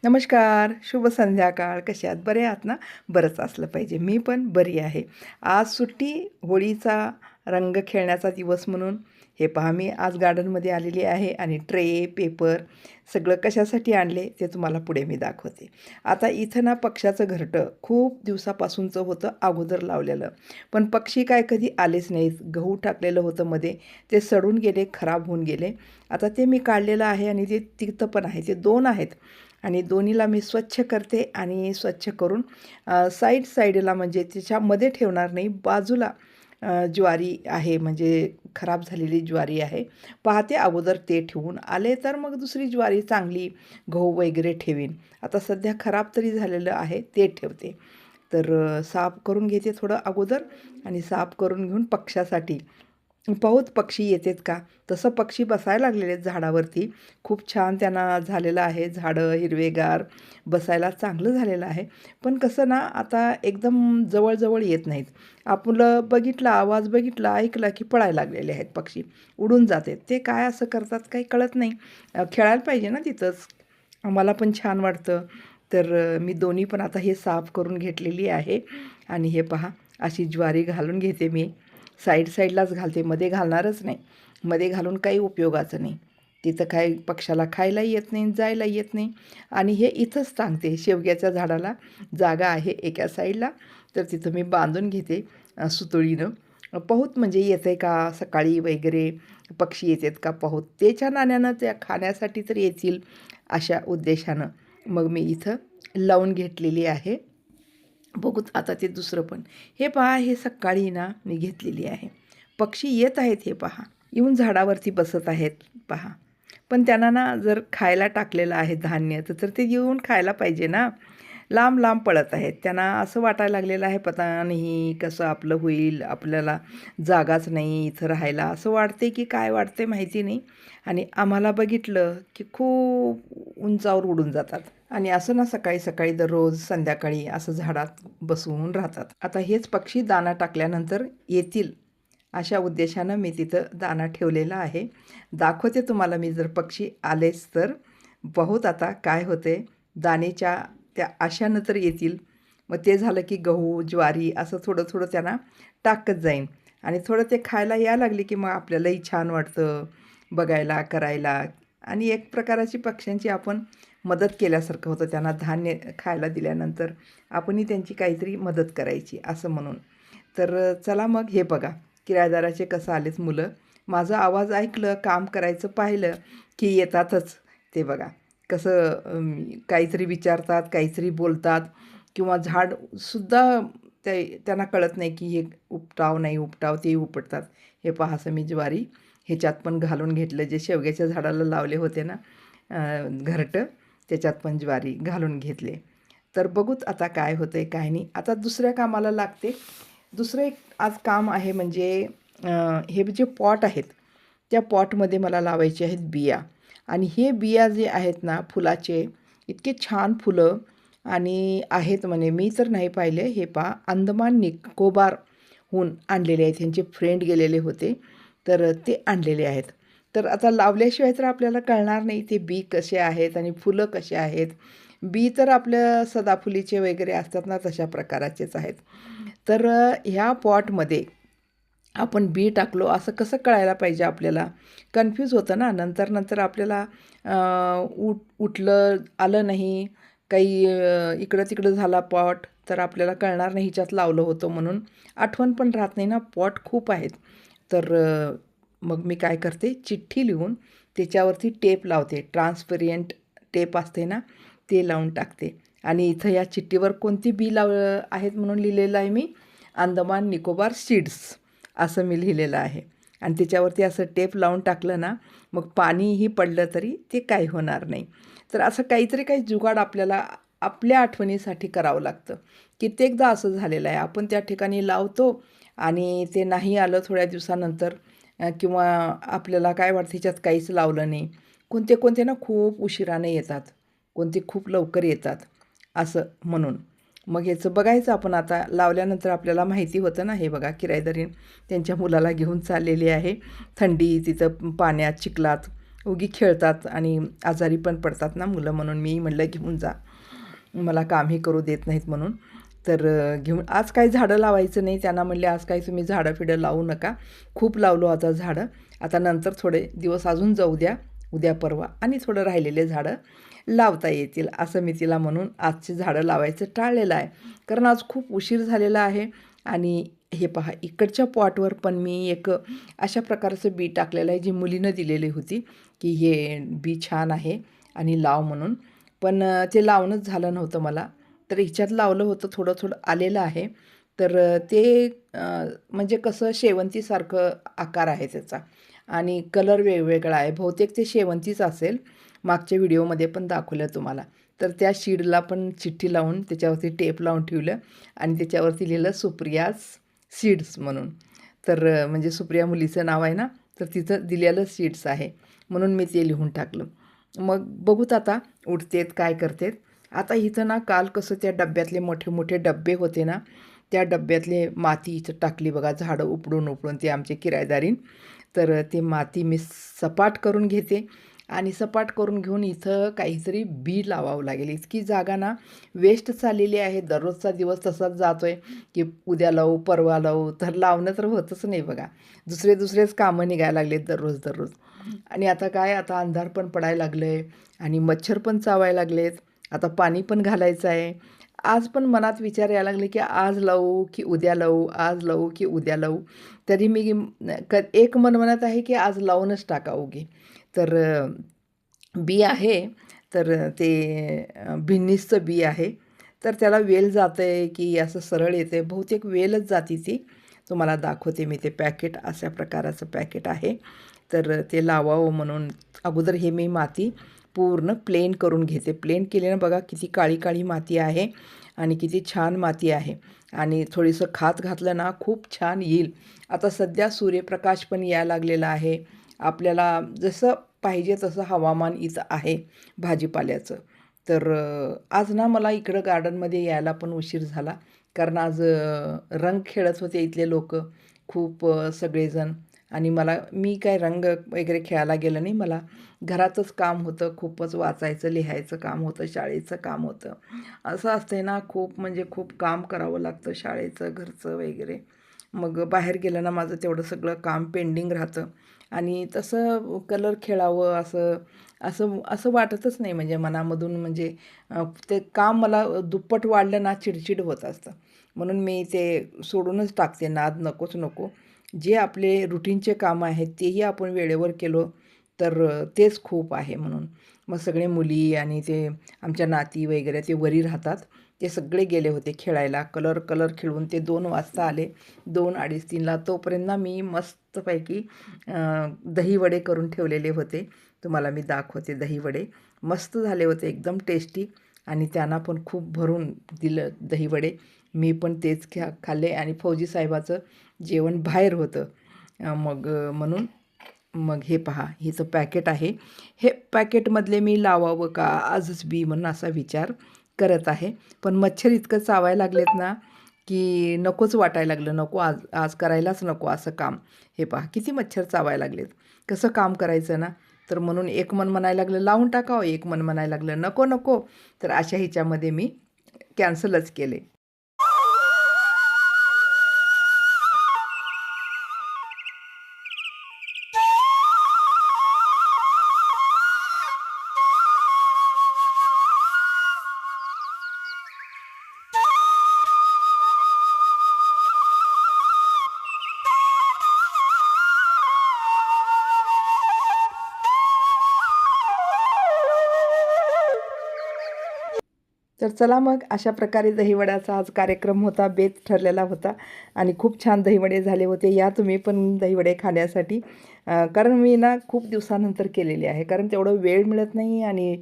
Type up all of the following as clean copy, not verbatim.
नमस्कार, शुभ संध्याकाळ. कसे आहात? बरे आहात ना? बरंच असलं पाहिजे. मी पण बरी आहे. आज सुट्टी, होळीचा रंग खेळण्याचा दिवस म्हणून हे पहा, मी आज गार्डनमध्ये आलेली आहे आणि ट्रे, पेपर सगळं कशासाठी आणले ते तुम्हाला पुढे मी दाखवते. आता इथं ना पक्ष्याचं घरटं खूप दिवसापासूनचं होतं अगोदर लावलेलं. पण पक्षी काय कधी आलेच नाहीत. गहू टाकलेलं होतं मध्ये, ते सडून गेले, खराब होऊन गेले. आता ते मी काढलेलं आहे आणि ते तिथं पण आहे. ते 2 आहेत. आणि दोन्हीला मी स्वच्छ करते आणि स्वच्छ करून साईडला म्हणजे त्याच्यामध्ये ठेवणार नाही, बाजूला ज्वारी आहे म्हणजे खराब झालेली ज्वारी आहे. पाहते अगोदर ते ठेवून आले तर मग दुसरी ज्वारी चांगली गहू वगैरे ठेवीन. आता सध्या खराब तरी झालेलं आहे ते ठेवते. तर साफ करून घेते थोडं अगोदर आणि साफ करून घेऊन पक्ष्यासाठी पाहूत पक्षी येतात का. तसं पक्षी बसायला लागलेले आहेत झाडावरती. खूप छान त्यांना झालेलं आहे. झाडं हिरवेगार, बसायला चांगलं झालेलं आहे. पण कसं ना आता एकदम जवळ येत नाहीत. आपलं बघितलं, आवाज बघितला, ऐकला की पळायला लागलेले आहेत पक्षी. उडून जातात. ते काय असं करतात काही कळत नाही. खेळायला पाहिजे ना तिथंच. आम्हाला पण छान वाटतं. तर मी दोन्ही पण आता हे साफ करून घेतलेली आहे आणि हे पहा अशी ज्वारी घालून घेते मी. साईडलाच घालते, मध्ये घालणारच नाही. मध्ये घालून काही उपयोगाचं नाही. तिथं काय पक्ष्याला खायला येत नाही, जायला येत नाही. आणि हे इथंच टांगते. शेवग्याच्या झाडाला जागा आहे एका साईडला, तर तिथं मी बांधून घेते सुतळीनं. पाहूत म्हणजे येतं आहे का सकाळी वगैरे पक्षी येतात का पाहूत. त्याच्या नाण्यानं त्या खाण्यासाठी तर येतील अशा उद्देशानं मग मी इथं लावून घेतलेली आहे. बघूत आता ते दुसरं पण. हे पहा, हे सकाळी ना मी घेतलेली आहे. पक्षी येत आहेत हे पहा. येऊन झाडावरती बसत आहेत पहा. पण त्यांना ना जर खायला टाकलेलं आहे धान्य तर ते येऊन खायला पाहिजे ना. लांब पळत आहेत. त्यांना असं वाटायला लागलेलं आहे पता नाही कसं आपलं होईल, आपल्याला जागाच नाही इथं राहायला असं वाटते की काय वाटते माहिती नाही. आणि आम्हाला बघितलं की खूप उंचावर उडून जातात. आणि असं ना सकाळी दररोज संध्याकाळी असं झाडात बसून राहतात. आता हेच पक्षी दाणा टाकल्यानंतर येतील अशा उद्देशानं मी तिथं दाणा ठेवलेला आहे. दाखवते तुम्हाला मी जर पक्षी आलेच तर. पाहूत आता काय होते. दाणेच्या त्या आशानं तर येतील. मग ते झालं की गहू, ज्वारी असं थोडं त्यांना टाकत जाईन. आणि थोडं ते खायला यायला लागले की मग आपल्यालाही छान वाटतं बघायला, करायला. आणि एक प्रकाराची पक्ष्यांची आपण मदत केल्यासारखं होतं. त्यांना धान्य खायला दिल्यानंतर आपणही त्यांची काहीतरी मदत करायची असं म्हणून. तर चला मग हे बघा किरायदाराचे कसं आलेत मुलं. माझा आवाज ऐकलं, काम करायचं पाहिलं की येतातच. ते बघा कसं काहीतरी विचारतात, काहीतरी बोलतात किंवा झाडसुद्धा त्यांना कळत नाही की हे उपटाव नाही उपटाव ते उपटतात. हे पहा असं मी ज्वारी ह्याच्यात पण घालून घेतलं. जे शेवग्याच्या झाडाला लावले होते ना घरटं, त्याच्यात पण ज्वारी घालून घेतले. तर बघूत आता काय होतं आहे काय नाही. आता दुसऱ्या कामाला लागते. दुसरं एक आज काम आहे म्हणजे हे जे पॉट आहेत त्या पॉटमध्ये मला लावायचे आहेत बिया. आणि हे बिया जे आहेत ना फुलाचे, इतके छान फुलं आणि आहेत म्हणे. मी तर नाही पाहिले. हे पहा अंदमान निकोबारहून आणलेले आहेत. ह्यांचे फ्रेंड गेलेले होते तर ते आणलेले आहेत. तर आता लावल्याशिवाय तर आपल्याला कळणार नाही ते बी कसे आहेत आणि फुलं कसे आहेत. बी तर आपल्या सदाफुलीचे वगैरे असतात ना तशा प्रकाराचेच आहेत. तर ह्या पॉटमध्ये आपण बी टाकलो असं कसं कळायला पाहिजे आपल्याला. कन्फ्यूज होतं ना. नंतर आपल्याला उठलं आलं नाही काही इकडं तिकडं झाला पॉट तर आपल्याला कळणार नाही हिच्यात लावलं होतं म्हणून. आठवण पण राहत नाही ना. पॉट खूप आहेत. तर मग मी काय करते चिठ्ठी लिहून त्याच्यावरती टेप लावते. ट्रान्सपरियंट टेप असते ना ते लावून टाकते. आणि इथं या चिठ्ठीवर कोणती बी आहेत म्हणून लिहिलेलं आहे मी. अंदमान निकोबार सीड्स असं मी लिहिलेलं आहे. आणि त्याच्यावरती असं टेप लावून टाकलं ना मग पाणीही पडलं तरी ते काही होणार नाही. तर असं काही जुगाड आपल्याला आपल्या आठवणीसाठी करावं लागतं. कित्येकदा असं झालेलं आहे. आपण त्या ठिकाणी लावतो आणि ते नाही आलं थोड्या दिवसानंतर किंवा आपल्याला काय वाटतं ह्याच्यात काहीच लावलं नाही. कोणते ना खूप उशिराने येतात, कोणते खूप लवकर येतात असं म्हणून. मग ह्याचं बघायचं आपण आता लावल्यानंतर आपल्याला माहिती होतं ना. हे बघा किरायदारी त्यांच्या मुलाला घेऊन चाललेली आहे. थंडी तिथं पाण्यात चिखलात उगी खेळतात आणि आजारी पण पडतात ना मुलं, म्हणून मी म्हटलं घेऊन जा, मला कामही करू देत नाहीत म्हणून. तर घेऊन आज काही झाडं लावायचं नाही, त्यांना म्हणले आज काही तुम्ही झाडं फिडं लावू नका. खूप लावलो आता झाडं, आता नंतर थोडे दिवस अजून जाऊ द्या, उद्या परवा आणि थोडं राहिलेले झाडं लावता येतील असं मी तिला म्हणून आजची झाडं लावायचं टाळलेलं आहे. कारण आज खूप उशीर झालेला आहे. आणि हे पहा, इकडच्या पॉटवर पण मी एक अशा प्रकारचं बी टाकलेलं आहे, जी मुलीनं दिलेली होती की हे बी छान आहे आणि लाव म्हणून. पण ते लावणंच झालं नव्हतं मला. तर हिच्यात लावलं होतं, थोडं थोडं आलेलं आहे. तर ते म्हणजे कसं शेवंतीसारखं आकार आहे त्याचा आणि कलर वेगवेगळा आहे. बहुतेक ते शेवंतीच असेल, मागच्या व्हिडिओमध्ये पण दाखवलं तुम्हाला. तर त्या शीडला पण चिठ्ठी लावून त्याच्यावरती टेप लावून ठेवलं आणि त्याच्यावरती लिहिलं सुप्रियाज सीड्स म्हणून. तर म्हणजे सुप्रिया मुलीचं नाव आहे ना, तर तिथं दिलेलं सीड्स आहे म्हणून मी ते लिहून टाकलं. मग बघूत आता उठतेत काय करतेत. आता इथं ना काल कसं त्या डब्यातले मोठे मोठे डब्बे होते ना, त्या डब्यातले माती इथं टाकली बघा, झाडं उपडून उपडून ते आमचे किरायदारीन. तर ते माती मी सपाट करून घेते आणि सपाट करून घेऊन इथं काहीतरी बी लावावं लागेल. इतकी जागा ना वेस्ट चाललेली आहे. दररोजचा दिवस तसाच जातो आहे की उद्या लावू, परवा लावू, तर लावणं तर होतच नाही बघा. दुसरेच कामं निघायला लागलेत दररोज दररोज. आणि आता काय, आता अंधार पण पडायला लागलं आहे आणि मच्छर पण चावायला लागलेत. आता पाणी पण घालायचं आहे. आज पण मनात विचार यायला लागले की आज लावू की उद्या लावू, आज लावू की उद्या लावू. तरी मी एक मन म्हणत आहे की आज लावूनच टाकावं की. तर बी आहे, तर ते भिन्नीसचं बी आहे. तर त्याला वेल जातं आहे की असं सरळ येतं आहे, बहुतेक वेलच जाती ती. तुम्हाला दाखवते मी ते पॅकेट, अशा प्रकाराचं पॅकेट आहे. तर ते लावावं म्हणून अगोदर हे मी माती पूर्ण प्लेन करून घेते. प्लेन केल्यानं बघा किती काळी काळी माती आहे आणि किती छान माती आहे. आणि थोडंसं खत घातलं ना खूप छान येईल. आता सध्या सूर्यप्रकाश पण यायला लागलेला आहे. आपल्याला जसं पाहिजे तसं हवामान इथं आहे भाजीपाल्याचं. तर आज ना मला इकडं गार्डनमध्ये यायला पण उशीर झाला. कारण आज रंग खेळत होते इथले लोकं खूप, सगळेजण. आणि मी काय रंग वगैरे खेळायला गेलं नाही. मला घरातच काम होतं, खूपच वाचायचं, लिहायचं काम होतं, शाळेचं काम होतं. असं असतंय ना, खूप म्हणजे खूप काम करावं लागतं शाळेचं, घरचं वगैरे. मग बाहेर गेलं ना माझं तेवढं सगळं काम पेंडिंग राहतं. आणि तसं कलर खेळावं असं असं असं वाटतच नाही म्हणजे मनामधून. म्हणजे ते काम मला दुप्पट वाढलं ना चिडचिड होत असतं. म्हणून मी ते सोडूनच टाकते, नाद नकोच नको. जे आपले रुटीनचे कामं आहेत तेही आपण वेळेवर केलो तर तेच खूप आहे म्हणून. मग सगळे मुली आणि ते आमच्या नाती वगैरे ते वरी राहतात, ते सगळे गेले होते खेळायला. कलर खेळून ते 2 वाजता आले. 2, 2:30, 3ला. तोपर्यंत ना मी मस्तपैकी दहीवडे करून ठेवलेले होते. तुम्हाला मी दाखवते दहीवडे. मस्त झाले होते, एकदम टेस्टी. आणि त्यांना पण खूप भरून दिलं दहीवडे. मी पण तेच खाल्ले आणि फौजी साहेबाचं जेवण बाहेर होतं. म्हणून मग हे पहा, हिचं पॅकेट आहे. हे पॅकेटमधले मी लावावं का आजच बी म्हणून असा विचार करत आहे. पण मच्छर इतकं चावायला लागलेत ना की नकोच वाटायला लागलं. नको आज आज करायलाच नको असं काम. हे पहा किती मच्छर चावायला लागलेत. कसं काम करायचं ना. तर म्हणून एक मन म्हणायला लागलं लावून टाकावं, एक मन म्हणायला लागलं नको नको. तर अशा ह्याच्यामध्ये मी कॅन्सलच केले. तर चला मग अशा प्रकारे दहीवड्याचा आज कार्यक्रम होता, बेत ठरलेला होता आणि खूप छान दहीवडे झाले होते. या तुम्ही पण दहीवडे खाण्यासाठी. कारण मी ना खूप दिवसानंतर केलेले आहे, कारण तेवढं वेळ मिळत नाही आणि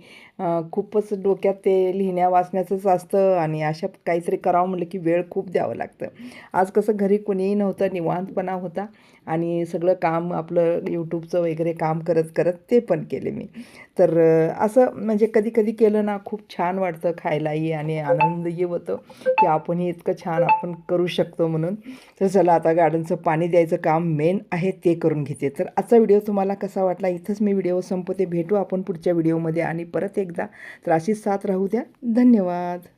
खूपच डोक्यात ते लिहिण्या वाचण्याचंच असतं आणि अशा काहीतरी करावं म्हटलं की वेळ खूप द्यावं लागतं. आज कसं घरी कोणीही नव्हतं, निवांतपणा होता आणि सगळं काम आपलं यूट्यूबचं वगैरे काम करत करत ते पण केले मी. तर असं म्हणजे कधी-कधी केलं ना खूप छान वाटतं खायलाही आणि आनंदही होतं, की आपणही इतकं छान आपण करू शकतो म्हणून. तर चला आता गार्डनचं पाणी द्यायचं काम मेन आहे ते करून घेते. तर आजचा व्हिडिओ तुम्हाला कसा वाटला इथंच मी व्हिडिओ संपवते. भेटू आपण पुढच्या व्हिडिओमध्ये आणि परत एकदा. तर अशीच साथ राहू द्या. धन्यवाद.